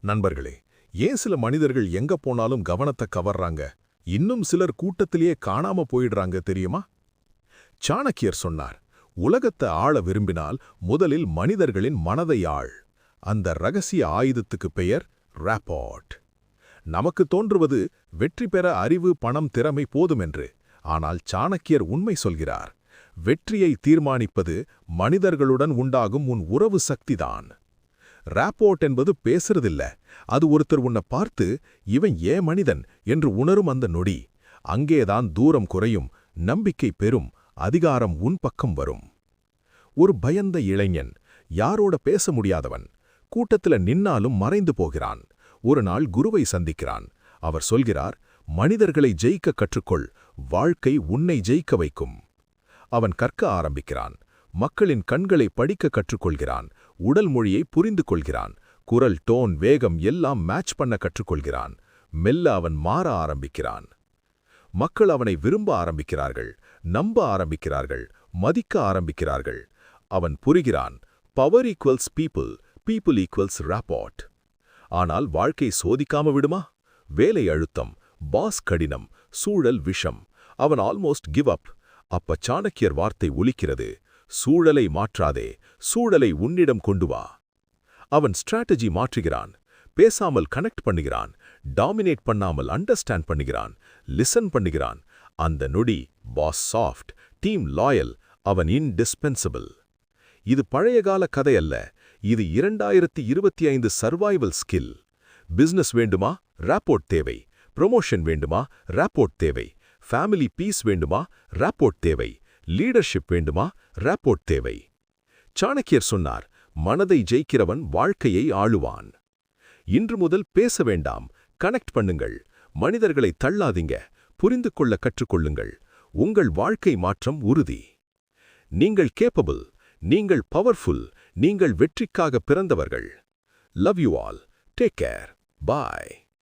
நண்பர்களே, ஏன் சில மனிதர்கள் எங்க போனாலும் கவனத்தை கவர்றாங்க, இன்னும் சிலர் கூட்டத்திலேயே காணாம போயிடுறாங்க தெரியுமா? சாணக்கியர் சொன்னார், உலகத்தை ஆள விரும்பினால் முதலில் மனிதர்களின் மனதை ஆள். அந்த ரகசிய ஆயுதத்துக்கு பெயர் ராப்போர்ட். நமக்கு தோன்றுவது வெற்றி பெற அறிவு, பணம், திறமை போதுமென்று. ஆனால் சாணக்கியர் உண்மை சொல்கிறார், வெற்றியை தீர்மானிப்பது மனிதர்களுடன் உண்டாகும் உன் உறவு சக்திதான். ராப்போர்ட் என்பது பேசுறதில்ல, அது ஒருத்தர் உன்னை பார்த்து இவன் ஏன் மனிதன் என்று உணரும் அந்த நொடி. அங்கேதான் தூரம் குறையும், நம்பிக்கை பெறும், அதிகாரம் உன் பக்கம் வரும். ஒரு பயந்த இளைஞன், யாரோட பேச முடியாதவன், கூட்டத்துல நின்னாலும் மறைந்து போகிறான். ஒரு நாள் குருவை சந்திக்கிறான். அவர் சொல்கிறார், மனிதர்களை ஜெயிக்க கற்றுக்கொள், வாழ்க்கை உன்னை ஜெயிக்க வைக்கும். அவன் கற்க ஆரம்பிக்கிறான். மக்களின் கண்களை படிக்க கற்றுக்கொள்கிறான். உடல் மொழியை புரிந்து கொள்கிறான். குரல், டோன், வேகம் எல்லாம் மேட்ச் பண்ண கற்றுக்கொள்கிறான். மெல்ல அவன் மாற ஆரம்பிக்கிறான். மக்கள் அவனை விரும்ப ஆரம்பிக்கிறார்கள், நம்ப ஆரம்பிக்கிறார்கள், மதிக்க ஆரம்பிக்கிறார்கள். அவன் புரிகிறான், power equals people, people equals rapport. ஆனால் வாழ்க்கை சோதிக்காம விடுமா? வேலை அழுத்தம், பாஸ் கடினம், சூழல் விஷம். அவன் ஆல்மோஸ்ட் கிவ் அப். அப்ப சாணக்கியர் வார்த்தை ஒலிக்கிறது, சூழலை மாற்றாதே, சூழலை உன்னிடம் கொண்டு வா. அவன் ஸ்ட்ராட்டஜி மாற்றுகிறான். பேசாமல் கனெக்ட் பண்ணுகிறான், டாமினேட் பண்ணாமல் அண்டர்ஸ்டாண்ட் பண்ணுகிறான், லிசன் பண்ணுகிறான். அந்த நொடி பாஸ் சாஃப்ட், டீம் லாயல், அவன் இன்டிஸ்பென்சபிள். இது பழையகால கதை அல்ல, இது 2025 சர்வைவல் ஸ்கில். பிசினஸ் வேண்டுமா? ராப்போர்ட் தேவை. ப்ரொமோஷன் வேண்டுமா? ராப்போர்ட் தேவை. ஃபேமிலி பீஸ் வேண்டுமா? ராப்போர்ட் தேவை. லீடர்ஷிப் வேண்டுமா? ராப்போர்ட் தேவை. சாணக்கியர் சொன்னார், மனதை ஜெயிக்கிறவன் வாழ்க்கையை ஆளுவான். இன்று முதல் பேச வேண்டாம், கனெக்ட் பண்ணுங்கள். மனிதர்களை தள்ளாதீங்க, புரிந்து கொள்ள கற்றுக்கொள்ளுங்கள். உங்கள் வாழ்க்கை மாற்றம் உறுதி. நீங்கள் கேப்பபிள், நீங்கள் பவர்ஃபுல், நீங்கள் வெற்றிக்காக பிறந்தவர்கள். Love you all. Take care. Bye.